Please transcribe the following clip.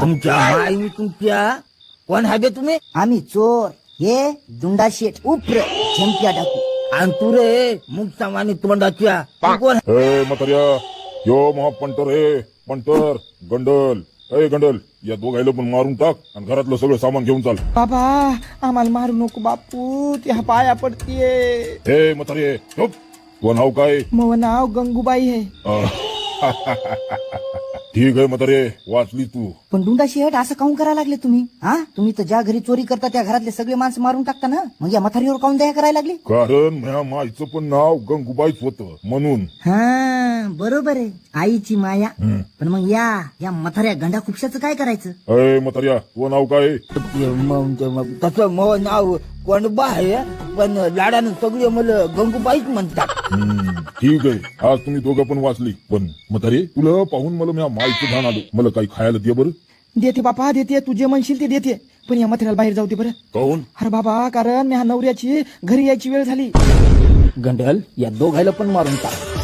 तुमच्या माई तुमच्या कोण हवे तुम्ही? आम्ही चोर, हे दुंडा शेठ उप्र झेंप्या डाकू. आणि तू रे मुक्तामानी तोंडाच्या तू कोण? हे म्हाताऱ्या, यो महा पंटर हे पंटर गंडल. ए गंडल, या दोघायला पण मारून टाक आणि घरातलं सगळं सामान घेऊन चाल. बाबा आम्हाला मारू नको बापू, त्या पाया पडतीये. हे म्हातारे चुप. तुझं नाव काय? मग नाव गंगूबाई आहे. ठीक आहे म्हातारे, वाचली तू. पण दुंडा शेठ असं काऊन करायला लागले तुम्ही? हा, तुम्ही तर ज्या घरी चोरी करता त्या घरातले सगळे माणसं मारून टाकता ना, मग या म्हातारीवर काऊन दया करायला लागली? कारण माझ्या माईचं पण नाव गंगूबाईच होतं म्हणून. हा बरोबर आहे, आईची माया. पण मग या म्हाताऱ्या गंडा खुपशाचं काय करायचं? अय म्हाताऱ्या, तुझं नाव काय? तसं मग नाव कोणबा आहे, पण लाडानं सगळे मला गंगूबाईच म्हणतात. ठीक आहे, आज तुम्ही दोघं पण वाचली. पण म्हातारे, तुला पाहून मला माझ्या माईचं ध्यान आलं. मला काही खायला दे बरं. देते बापा देते, तू जे म्हणशील ते देते, पण या मथऱ्याला बाहेर जाऊ दे बरं. काहून? अरे बाबा, कारण माझ्या नवऱ्याची घरी यायची वेळ झाली. गंडल, या दोघायला पण मारून टाक.